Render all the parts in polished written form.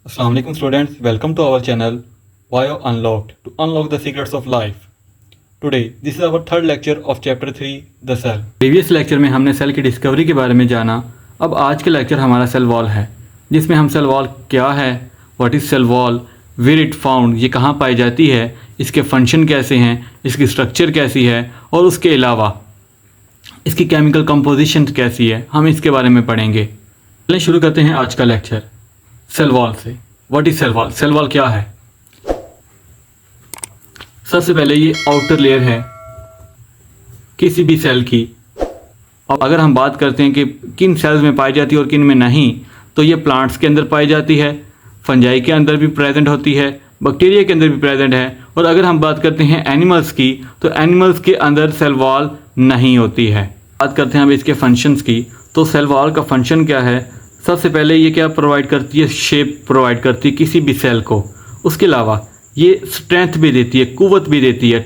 Assalamu alaikum students, welcome to our channel Bio Unlocked to unlock the secrets of life. Today, this is our third lecture of chapter 3 The Cell. Previous lecture में हमने cell की discovery के बारे में जाना। अब आज का लेक्चर हमारा सेल वॉल है, जिसमें हम सेल वॉल क्या है, what is cell wall, where it found, ये कहाँ पाई जाती है, इसके फंक्शन कैसे हैं, इसकी स्ट्रक्चर कैसी है और उसके अलावा इसकी केमिकल कंपोजिशन कैसी है, हम इसके बारे में पढ़ेंगे। चलिए शुरू करते हैं आज का लेक्चर सेल वॉल से। What is cell wall? Cell wall क्या है? सबसे पहले ये आउटर लेयर है किसी भी सेल की। और अगर हम बात करते हैं कि किन सेल्स में पाई जाती है और किन में नहीं, तो ये प्लांट्स के अंदर पाई जाती है, फंजाई के अंदर भी प्रेजेंट होती है, बैक्टीरिया के अंदर भी प्रेजेंट है। और अगर हम बात करते हैं एनिमल्स की, तो एनिमल्स के अंदर सेल वॉल नहीं होती है। बात करते हैं अब इसके फंक्शंस की, तो सेल वॉल का फंक्शन क्या है? सबसे पहले ये क्या प्रोवाइड करती है? शेप प्रोवाइड करती है किसी भी सेल को। उसके अलावा ये स्ट्रेंथ भी देती है, कुव्वत भी देती है,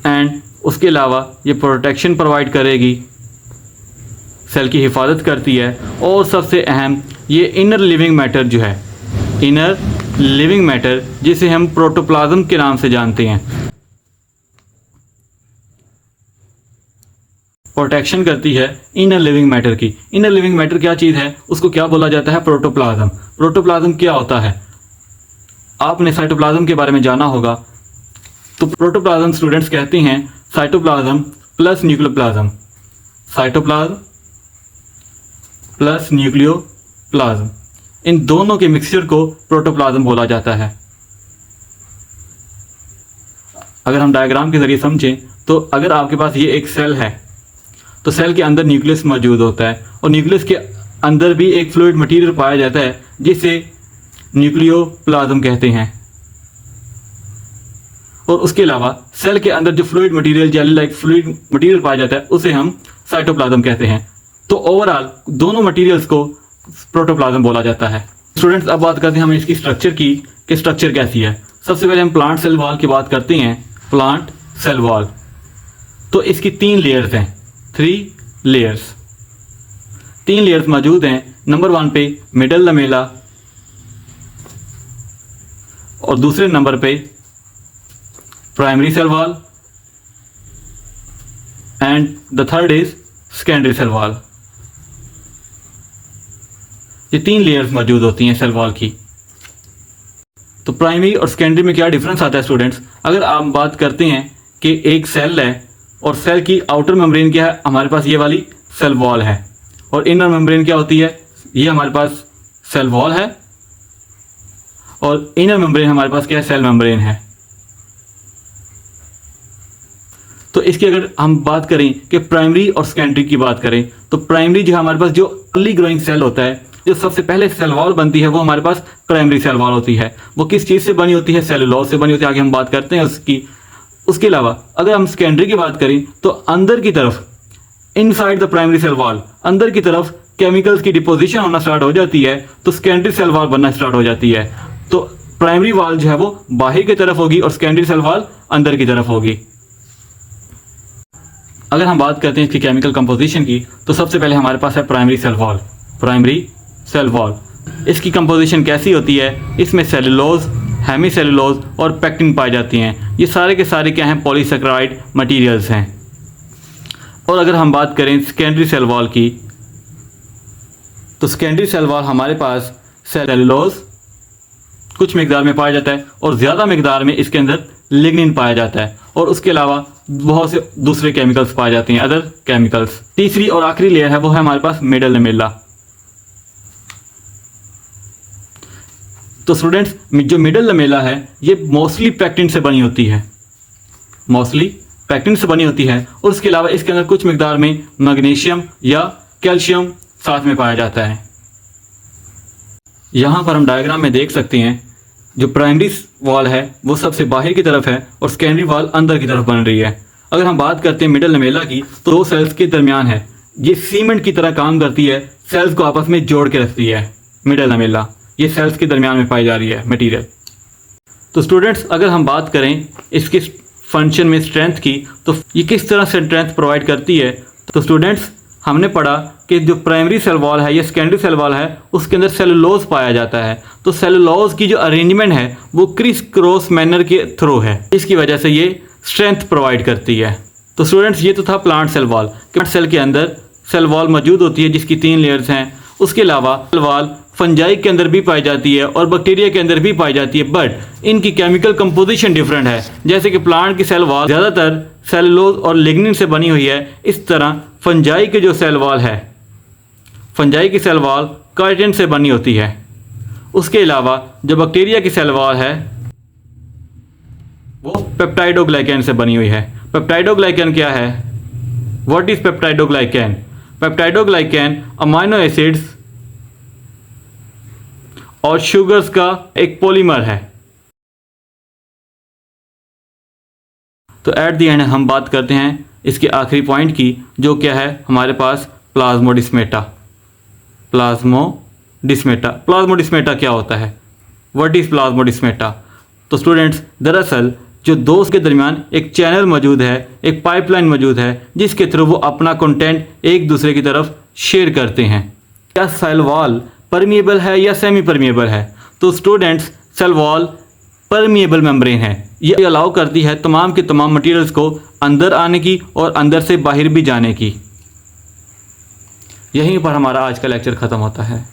एंड उसके अलावा ये प्रोटेक्शन प्रोवाइड करेगी, सेल की हिफाजत करती है। और सबसे अहम ये इनर लिविंग मैटर जो है, इनर लिविंग मैटर जिसे हम प्रोटोप्लाज्म के नाम से जानते हैं, प्रोटेक्शन करती है इनर लिविंग मैटर की। इनर लिविंग मैटर क्या चीज़ है? उसको क्या बोला जाता है? प्रोटोप्लाज्म। प्रोटोप्लाज्म क्या होता है? आपने साइटोप्लाज्म के बारे में जाना होगा। तो प्रोटोप्लाज्म स्टूडेंट्स कहते हैं cytoplasm plus nucleoplasm, cytoplasm plus nucleoplasm, इन दोनों के मिक्सचर को प्रोटोप्लाज्म बोला जाता है। अगर हम डायग्राम के जरिए समझें, तो अगर आपके पास ये एक सेल है, तो सेल के अंदर न्यूक्लियस मौजूद होता है, और न्यूक्लियस के अंदर भी एक फ्लूइड मटेरियल पाया जाता है जिसे न्यूक्लियोप्लाज्म कहते हैं। और उसके अलावा सेल के अंदर जो fluid material, jelly like fluid material पाया जाता है, उसे हम साइटोप्लाज्म कहते हैं। तो ओवरऑल दोनों मटेरियल्स को प्रोटोप्लाज्म बोला जाता है। स्टूडेंट्स, अब बात करते हैं हम इसकी स्ट्रक्चर की कि स्ट्रक्चर कैसी है। सबसे पहले हम प्लांट सेल वॉल की बात करते हैं। प्लांट सेल वॉल, तो इसकी 3 लेयर्स हैं, 3 लेयर्स, 3 लेयर्स मौजूद हैं। नंबर 1 पे मिडल लमेला, और दूसरे नंबर पे primary cell wall, and the third is secondary cell wall. ये 3 लेयर्स मौजूद होती हैं सेल वॉल की। तो प्राइमरी और सेकेंडरी में क्या डिफरेंस आता है स्टूडेंट्स? अगर आप बात करते हैं कि एक सेल है और सेल की आउटर मेम्ब्रेन क्या है, हमारे पास ये वाली सेल वॉल है, और इनर मेम्ब्रेन क्या होती है? ये हमारे पास सेल वॉल है, और इनर मेम्ब्रेन हमारे पास क्या है? सेल मेम्ब्रेन है। तो इसकी अगर हम बात करें कि प्राइमरी और सेकेंडरी की बात करें, तो प्राइमरी जो है हमारे पास जो अर्ली ग्रोइंग सेल होता है, जो सबसे पहले सेल वॉल बनती है, वो हमारे पास प्राइमरी सेल वॉल होती है। वो किस चीज़ से बनी होती है? सेलुलोज से बनी होती है। आगे हम बात करते हैं उसकी। उसके अलावा अगर हम सेकेंडरी की बात करें, तो अंदर की तरफ, inside the primary cell wall, अंदर की तरफ केमिकल्स की डिपोजिशन होना स्टार्ट हो जाती है, तो सेकेंडरी सेल वॉल बनना स्टार्ट हो जाती है। तो प्राइमरी वॉल जो है वो बाहर की तरफ होगी और सेकेंडरी सेल वॉल अंदर की तरफ होगी। अगर हम बात करते हैं इसकी केमिकल कंपोजिशन की, तो सबसे पहले हमारे पास है primary cell wall. Primary cell wall, इसकी कंपोजिशन कैसी होती है? इसमें सेलुलोज, हेमीसेलुलोज और पेक्टिन पाई जाती हैं। ये सारे के सारे क्या हैं? पॉलीसेकेराइड मटेरियल्स हैं। और अगर हम बात करें सेकेंडरी सेल वॉल की, तो सेकेंडरी सेल वॉल हमारे पास सेलुलोज कुछ मिकदार में पाया जाता है, और ज़्यादा मिकदार में इसके अंदर लिग्निन पाया जाता है, और उसके अलावा बहुत से दूसरे केमिकल्स पाए जाते हैं, अदर केमिकल्स। तीसरी और आखिरी लेयर है वो है हमारे पास मिडल लमेला। तो स्टूडेंट्स, जो मिडल लमेला है ये मोस्टली पेक्टिन से बनी होती है, मोस्टली पेक्टिन से बनी होती है, और उसके अलावा इसके अंदर कुछ मिकदार में मैग्नीशियम या कैल्शियम साथ में पाया जाता है। यहाँ पर हम डायग्राम में देख सकते हैं, जो प्राइमरी वॉल है वो सबसे बाहर की तरफ है, और सेकेंडरी वॉल अंदर की तरफ बन रही है। अगर हम बात करते हैं मिडल लमेला की, तो 2 सेल्स के दरमियान है, ये सीमेंट की तरह काम करती है, सेल्स को आपस में जोड़ के रखती है। मिडल लमेला ये सेल्स के दरमियान में पाई जा रही है मटेरियल। तो स्टूडेंट्स, अगर हम बात करें इसके फंक्शन में स्ट्रेंथ की, तो ये किस तरह से स्ट्रेंथ प्रोवाइड करती है? तो स्टूडेंट्स, हमने पढ़ा कि जो प्राइमरी सेल वॉल है या सेकेंडरी सेल वॉल है उसके अंदर सेलुलोज पाया जाता है। तो सेलुलोज की जो अरेंजमेंट है वो क्रिस क्रॉस मैनर के थ्रू है, इसकी वजह से ये स्ट्रेंथ प्रोवाइड करती है। तो स्टूडेंट्स ये तो था plant cell wall. Plant cell के अंदर सेल वॉल मौजूद होती है जिसकी 3 लेयर्स हैं। उसके अलावा सेल वॉल फंजाई के अंदर भी पाई जाती है और बैक्टीरिया के अंदर भी पाई जाती है, बट इनकी केमिकल कंपोजिशन डिफरेंट है। जैसे कि प्लांट की सेल वॉल ज़्यादातर सेलुलोज और लिग्निन से बनी हुई है, इस तरह फंजाई के जो सेल वॉल है, फंजाई की सेल वॉल काइटिन से बनी होती है। उसके अलावा जो बैक्टीरिया की सेल वॉल है वो पेप्टाइडोग्लाइकैन से बनी हुई है। पेप्टाइडोग्लाइकैन क्या है? What is peptidoglycan? Peptidoglycan amino acids और शुगर्स का एक पॉलीमर है। तो एट द एंड हम बात करते हैं इसके आखिरी पॉइंट की, जो क्या है हमारे पास प्लाज्मोडिस्मेटा। प्लाज्मोडिस्मेटा क्या होता है? What is प्लाज्मोडिस्मेटा? तो स्टूडेंट्स, दरअसल जो दो के दरमियान एक चैनल मौजूद है, एक पाइपलाइन मौजूद है जिसके थ्रू वो अपना कंटेंट एक दूसरे की तरफ शेयर करते हैं। क्या सेल वॉल परमिएबल है या सेमी परमिएबल है? तो students, cell wall permeable membrane है। ये अलाउ करती है तमाम के तमाम मटेरियल्स को अंदर आने की और अंदर से बाहर भी जाने की। यहीं पर हमारा आज का लेक्चर ख़त्म होता है।